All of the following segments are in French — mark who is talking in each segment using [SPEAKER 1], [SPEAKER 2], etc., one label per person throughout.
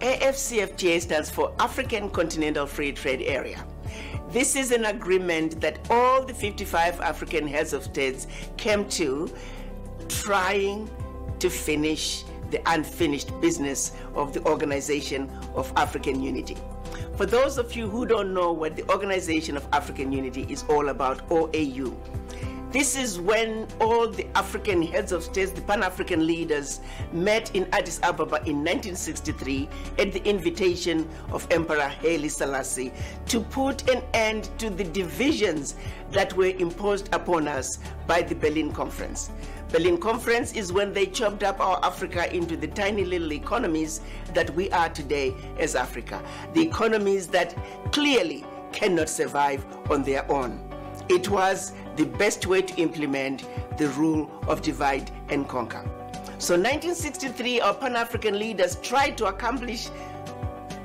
[SPEAKER 1] AFCFTA stands for African Continental Free Trade Area. This is an agreement that all the 55 African heads of states came to, trying to finish the unfinished business of the Organization of African Unity. For those of you who don't know what the Organization of African Unity is all about, OAU, this is when all the African heads of states, the Pan-African leaders, met in Addis Ababa in 1963 at the invitation of Emperor Haile Selassie to put an end to the divisions that were imposed upon us by the Berlin Conference. Berlin Conference is when they chopped up our Africa into the tiny little economies that we are today as Africa. The economies that clearly cannot survive on their own. It was the best way to implement the rule of divide and conquer. So 1963, our Pan-African leaders tried to accomplish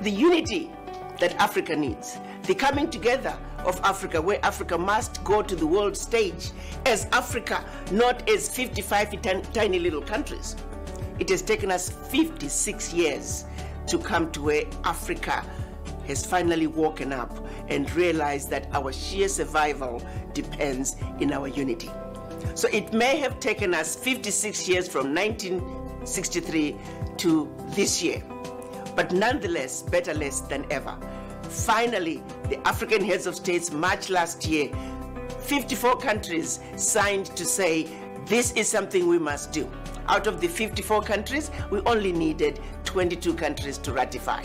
[SPEAKER 1] the unity that Africa needs, the coming together of Africa, where Africa must go to the world stage as Africa, not as 55 tiny little countries. It has taken us 56 years to come to where Africa has finally woken up and realized that our sheer survival depends in our unity. So it may have taken us 56 years from 1963 to this year, but nonetheless, better less than ever. Finally, the African heads of states marched last year. 54 countries signed to say this is something we must do. Out of the 54 countries, we only needed 22 countries to ratify.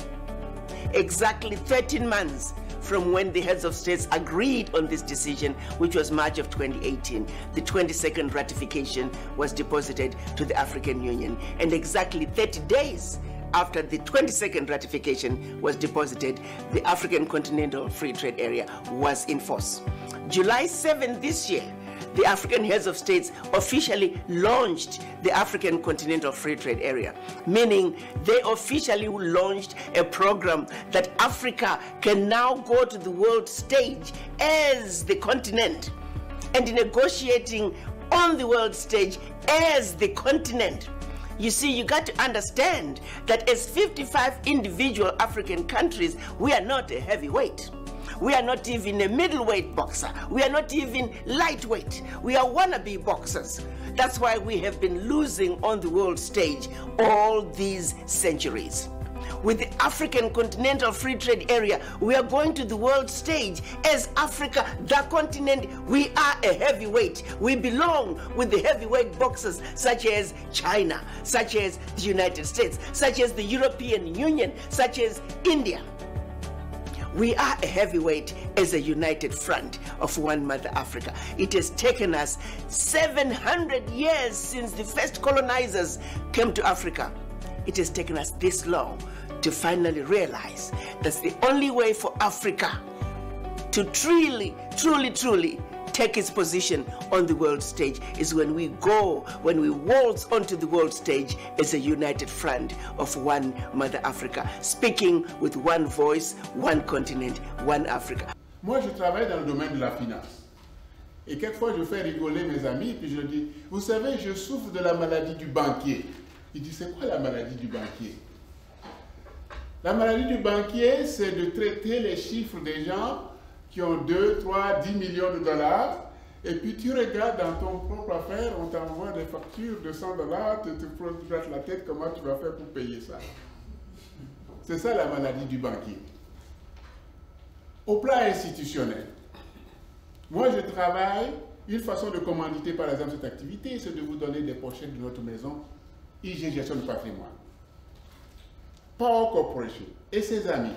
[SPEAKER 1] Exactly 13 months from when the heads of states agreed on this decision, which was March of 2018, the 22nd ratification was deposited to the African Union. And exactly 30 days after the 22nd ratification was deposited, the African Continental Free Trade Area was in force. July 7th this year, the African heads of states officially launched the African Continental Free Trade Area, meaning they officially launched a program that Africa can now go to the world stage as the continent and negotiating on the world stage as the continent. You see, you got to understand that as 55 individual African countries, we are not a heavyweight. We are not even a middleweight boxer. We are not even lightweight. We are wannabe boxers. That's why we have been losing on the world stage all these centuries. With the African Continental Free Trade Area, we are going to the world stage as Africa, the continent. We are a heavyweight. We belong with the heavyweight boxers such as China, such as the United States, such as the European Union, such as India. We are a heavyweight as a united front of one Mother Africa. It has taken us 700 years since the first colonizers came to Africa. It has taken us this long to finally realize that's the only way for Africa to truly take its position on the world stage is when we waltz onto the world stage as a united front of one Mother Africa, speaking with one voice, one continent, one Africa.
[SPEAKER 2] Moi, je travaille dans le domaine de la finance. Et quelquefois, je fais rigoler mes amis, puis je dis, vous savez, je souffre de la maladie du banquier. Ils disent, c'est quoi la maladie du banquier? La maladie du banquier, c'est de traiter les chiffres des gens qui ont 2, 3, 10 millions de dollars, et puis tu regardes dans ton propre affaire, on t'envoie des factures de 100 dollars, tu te grattes la tête, comment tu vas faire pour payer ça? C'est ça la maladie du banquier. Au plan institutionnel, moi je travaille, une façon de commanditer par exemple cette activité, c'est de vous donner des pochettes de notre maison, IG Gestion du patrimoine. Power Corporation et ses amis.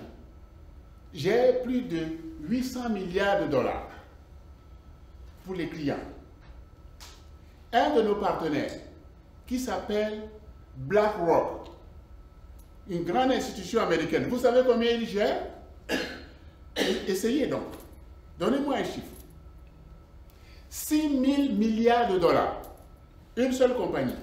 [SPEAKER 2] J'ai plus de 800 milliards de dollars pour les clients. Un de nos partenaires, qui s'appelle BlackRock, une grande institution américaine, vous savez combien il gère? Essayez donc. Donnez-moi un chiffre. 6 000 milliards de dollars. Une seule compagnie.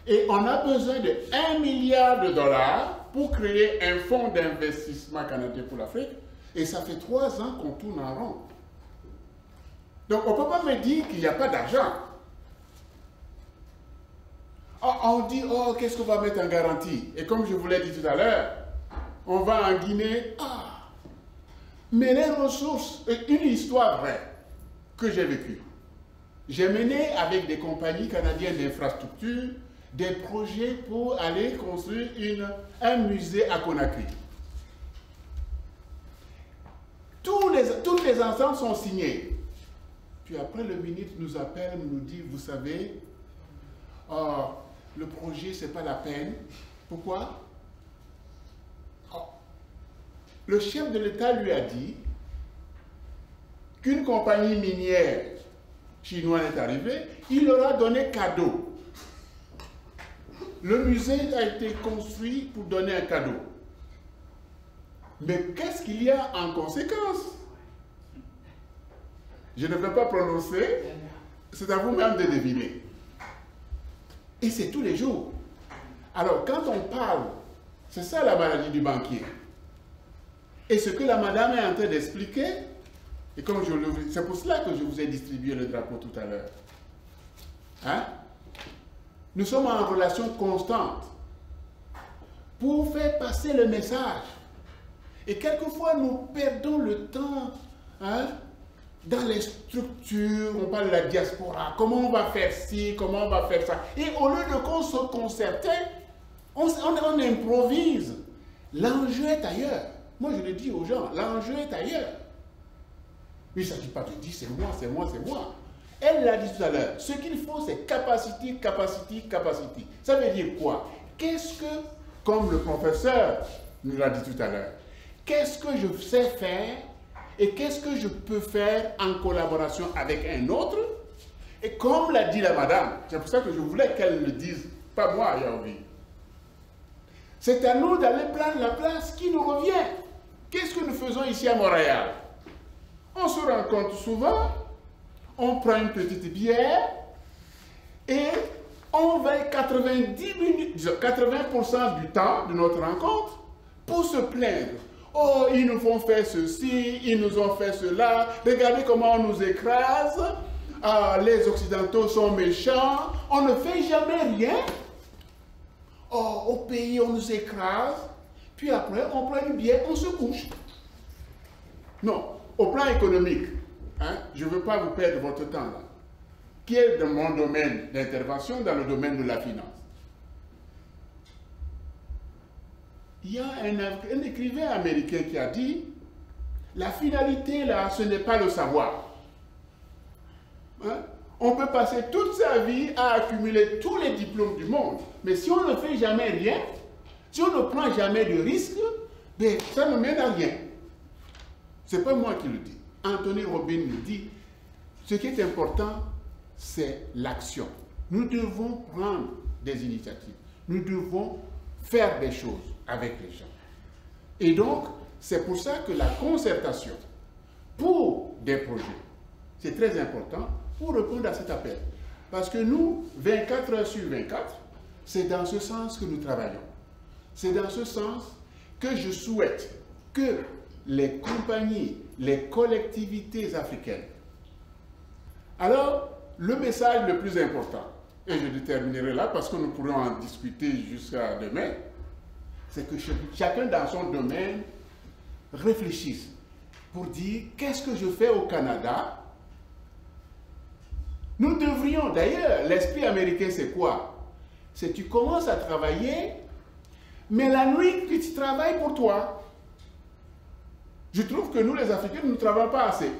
[SPEAKER 2] Et on a besoin de 1 milliard de dollars pour créer un fonds d'investissement canadien pour l'Afrique. Et ça fait 3 ans qu'on tourne en rond. Donc on ne peut pas me dire qu'il n'y a pas d'argent. On dit, oh, qu'est-ce qu'on va mettre en garantie? Et comme je vous l'ai dit tout à l'heure, on va en Guinée. Ah, mais les ressources, une histoire vraie que j'ai vécue. J'ai mené avec des compagnies canadiennes d'infrastructures des projets pour aller construire un musée à Conakry. Toutes les ententes sont signées. Puis après, le ministre nous appelle, nous dit, vous savez, le projet, ce n'est pas la peine. Pourquoi? Le chef de l'État lui a dit qu'une compagnie minière chinoise est arrivée, il leur a donné cadeau. Le musée a été construit pour donner un cadeau. Mais qu'est-ce qu'il y a en conséquence? Je ne vais pas prononcer, c'est à vous-même de deviner. Et c'est tous les jours. Alors, quand on parle, c'est ça la maladie du banquier. Et ce que la madame est en train d'expliquer, et comme je le dis, c'est pour cela que je vous ai distribué le drapeau tout à l'heure. Hein? Nous sommes en relation constante pour faire passer le message. Et quelquefois, nous perdons le temps dans les structures, on parle de la diaspora, comment on va faire ci, comment on va faire ça. Et au lieu de qu'on se concerter, on improvise. L'enjeu est ailleurs. Moi, je le dis aux gens, l'enjeu est ailleurs. Il ne s'agit pas de dire c'est moi, c'est moi, c'est moi. Elle l'a dit tout à l'heure. Ce qu'il faut, c'est capacité, capacité, capacité. Ça veut dire quoi? Qu'est-ce que, comme le professeur nous l'a dit tout à l'heure, qu'est-ce que je sais faire et qu'est-ce que je peux faire en collaboration avec un autre? Et comme l'a dit la madame, c'est pour ça que je voulais qu'elle le dise, pas moi, Yaoui. C'est à nous d'aller prendre la place qui nous revient. Qu'est-ce que nous faisons ici à Montréal? On se rencontre souvent, on prend une petite bière et on va 80% du temps de notre rencontre pour se plaindre. Oh, ils nous font faire ceci, ils nous ont fait cela, regardez comment on nous écrase, les Occidentaux sont méchants, on ne fait jamais rien. Oh, au pays, on nous écrase, puis après, on prend une bière, on se couche. Non, au plan économique, je ne veux pas vous perdre votre temps là, qui est dans mon domaine d'intervention, dans le domaine de la finance. Il y a un écrivain américain qui a dit, la finalité là, ce n'est pas le savoir. On peut passer toute sa vie à accumuler tous les diplômes du monde, mais si on ne fait jamais rien, si on ne prend jamais de risque, ben, ça ne mène à rien. Ce n'est pas moi qui le dis. Anthony Robbins nous dit, ce qui est important, c'est l'action. Nous devons prendre des initiatives. Nous devons faire des choses avec les gens. Et donc, c'est pour ça que la concertation pour des projets, c'est très important pour répondre à cet appel. Parce que nous, 24 heures sur 24, c'est dans ce sens que nous travaillons. C'est dans ce sens que je souhaite que les compagnies, les collectivités africaines. Alors, le message le plus important, et je terminerai là parce que nous pourrons en discuter jusqu'à demain, c'est que chacun dans son domaine réfléchisse pour dire qu'est-ce que je fais au Canada. Nous devrions, d'ailleurs, l'esprit américain c'est quoi? C'est tu commences à travailler, mais la nuit tu travailles pour toi. Je trouve que nous les Africains ne travaillons pas assez.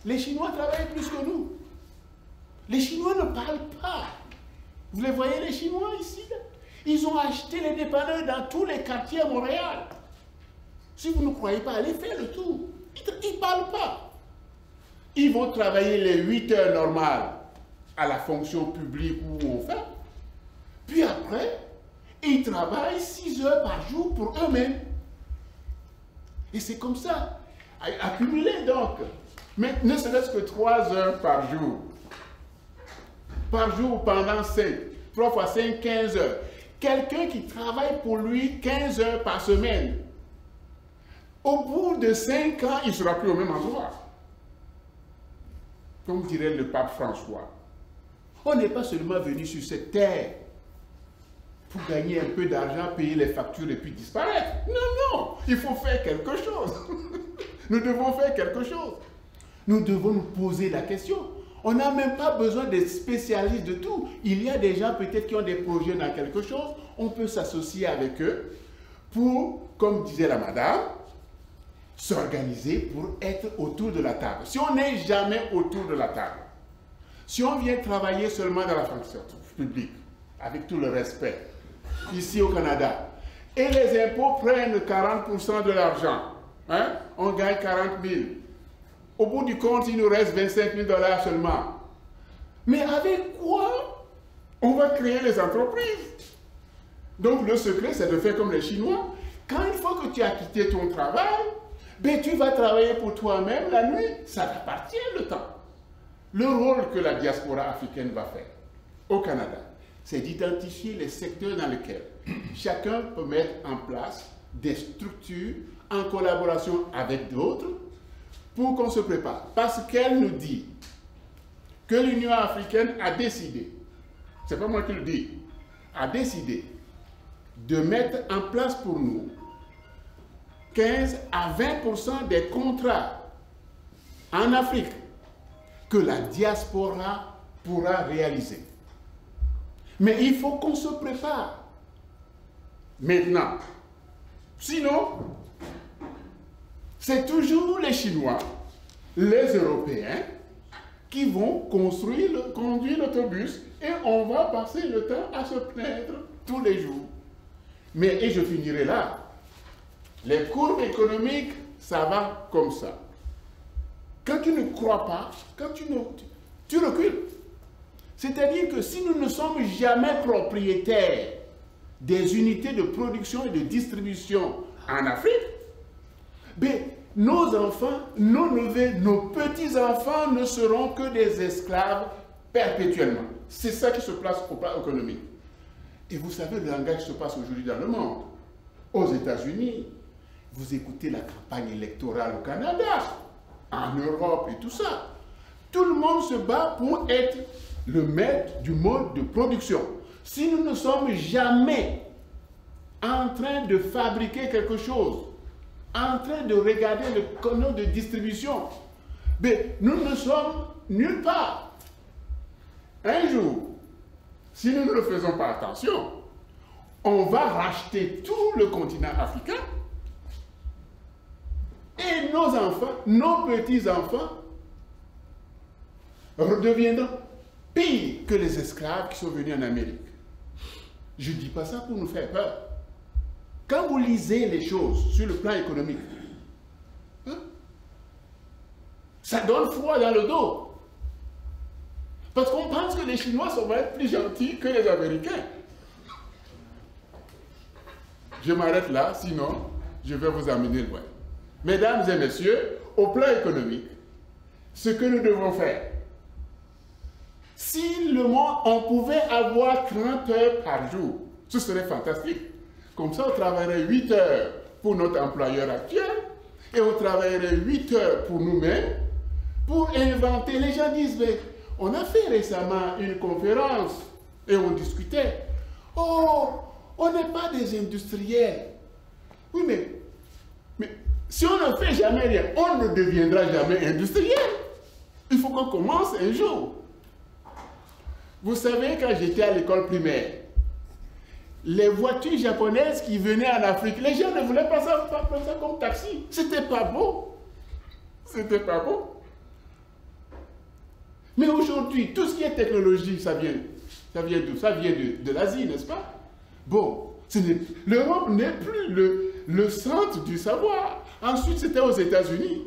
[SPEAKER 2] Les Chinois travaillent plus que nous. Les Chinois ne parlent pas. Vous les voyez les Chinois ici là? Ils ont acheté les dépanneurs dans tous les quartiers à Montréal. Si vous ne croyez pas, allez faire le tour. Ils ne parlent pas. Ils vont travailler les 8 heures normales à la fonction publique où on fait. Puis après, ils travaillent 6 heures par jour pour eux-mêmes. Et c'est comme ça. Accumuler donc, mais ne serait-ce que 3 heures par jour. Par jour pendant 5. 3 fois 5, 15 heures. Quelqu'un qui travaille pour lui 15 heures par semaine. Au bout de 5 ans, il ne sera plus au même endroit. Comme dirait le pape François. On n'est pas seulement venu sur cette terre pour gagner un peu d'argent, payer les factures et puis disparaître. Non, non, il faut faire quelque chose. Nous devons faire quelque chose. Nous devons nous poser la question. On n'a même pas besoin d'être spécialistes de tout. Il y a des gens peut-être qui ont des projets dans quelque chose. On peut s'associer avec eux pour, comme disait la madame, s'organiser pour être autour de la table. Si on n'est jamais autour de la table, si on vient travailler seulement dans la fonction publique, avec tout le respect, ici au Canada, et les impôts prennent 40% de l'argent, hein, on gagne 40 000. Au bout du compte, il nous reste 25 000 $ seulement. Mais avec quoi on va créer les entreprises? Donc le secret, c'est de faire comme les Chinois. Quand une fois que tu as quitté ton travail, ben, tu vas travailler pour toi-même la nuit. Ça t'appartient le temps. Le rôle que la diaspora africaine va faire au Canada, c'est d'identifier les secteurs dans lesquels chacun peut mettre en place des structures en collaboration avec d'autres pour qu'on se prépare. Parce qu'elle nous dit que l'Union africaine a décidé, c'est pas moi qui le dis, a décidé de mettre en place pour nous 15 à 20% des contrats en Afrique que la diaspora pourra réaliser. Mais il faut qu'on se prépare maintenant. Sinon, c'est toujours les Chinois, les Européens qui vont conduire l'autobus et on va passer le temps à se plaindre tous les jours. Mais, et je finirai là, les courbes économiques, ça va comme ça. Quand tu ne crois pas, quand tu recules. C'est-à-dire que si nous ne sommes jamais propriétaires des unités de production et de distribution en Afrique, ben, nos enfants, nos neveux, nos petits-enfants ne seront que des esclaves perpétuellement. C'est ça qui se place au plan économique. Et vous savez le langage qui se passe aujourd'hui dans le monde. Aux États-Unis, vous écoutez la campagne électorale au Canada, en Europe et tout ça. Tout le monde se bat pour être le maître du mode de production. Si nous ne sommes jamais en train de fabriquer quelque chose, en train de regarder le canal de distribution, mais nous ne sommes nulle part. Un jour, si nous ne faisons pas attention, on va racheter tout le continent africain et nos enfants, nos petits-enfants deviendront pire que les esclaves qui sont venus en Amérique. Je ne dis pas ça pour nous faire peur. Quand vous lisez les choses sur le plan économique, hein, ça donne froid dans le dos. Parce qu'on pense que les Chinois sont plus gentils que les Américains. Je m'arrête là, sinon je vais vous amener loin. Mesdames et messieurs, au plan économique, ce que nous devons faire, si le monde, on pouvait avoir 30 heures par jour, ce serait fantastique. Comme ça, on travaillerait 8 heures pour notre employeur actuel et on travaillerait 8 heures pour nous-mêmes pour inventer. Les gens disent, mais on a fait récemment une conférence et on discutait. Oh, on n'est pas des industriels. Oui, mais si on ne fait jamais rien, on ne deviendra jamais industriel. Il faut qu'on commence un jour. Vous savez, quand j'étais à l'école primaire, les voitures japonaises qui venaient en Afrique, les gens ne voulaient pas ça comme taxi. C'était pas beau. C'était pas beau. Mais aujourd'hui, tout ce qui est technologie, ça vient d'où? Ça vient de l'Asie, n'est-ce pas? Bon, l'Europe n'est plus le centre du savoir. Ensuite, c'était aux États-Unis.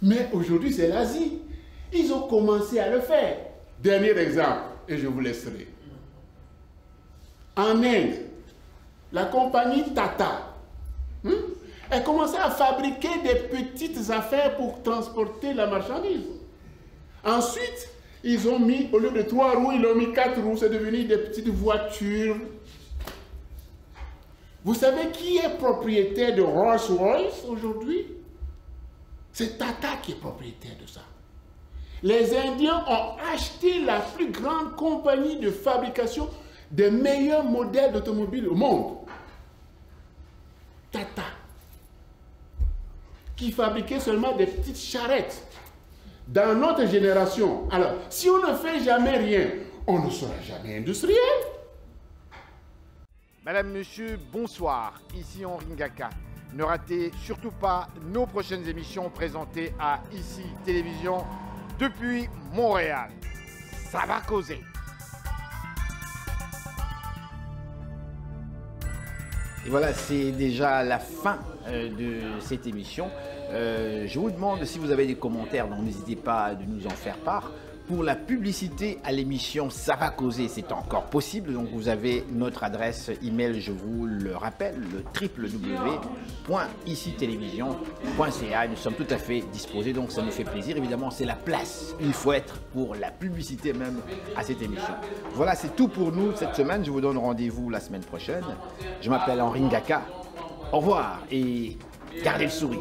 [SPEAKER 2] Mais aujourd'hui, c'est l'Asie. Ils ont commencé à le faire. Dernier exemple, et je vous laisserai. En Inde, la compagnie Tata, elle commençait à fabriquer des petites affaires pour transporter la marchandise. Ensuite, ils ont mis, au lieu de 3 roues, ils ont mis 4 roues, c'est devenu des petites voitures. Vous savez qui est propriétaire de Rolls-Royce aujourd'hui? C'est Tata qui est propriétaire de ça. Les Indiens ont acheté la plus grande compagnie de fabrication des meilleurs modèles d'automobiles au monde. Tata. Qui fabriquait seulement des petites charrettes. Dans notre génération, alors, si on ne fait jamais rien, on ne sera jamais industriel.
[SPEAKER 3] Madame, Monsieur, bonsoir. Ici Henri Ngaka. Ne ratez surtout pas nos prochaines émissions présentées à ICI Télévision depuis Montréal. Ça va causer.
[SPEAKER 4] Et voilà, c'est déjà la fin de cette émission. Je vous demande si vous avez des commentaires, donc n'hésitez pas de nous en faire part. Pour la publicité à l'émission Ça va causer, c'est encore possible. Donc vous avez notre adresse email, je vous le rappelle, le www.icitelevision.ca. Nous sommes tout à fait disposés, donc ça nous fait plaisir. Évidemment, c'est la place, il faut être pour la publicité même à cette émission. Voilà, c'est tout pour nous cette semaine. Je vous donne rendez-vous la semaine prochaine. Je m'appelle Henri Ngaka. Au revoir et gardez le sourire.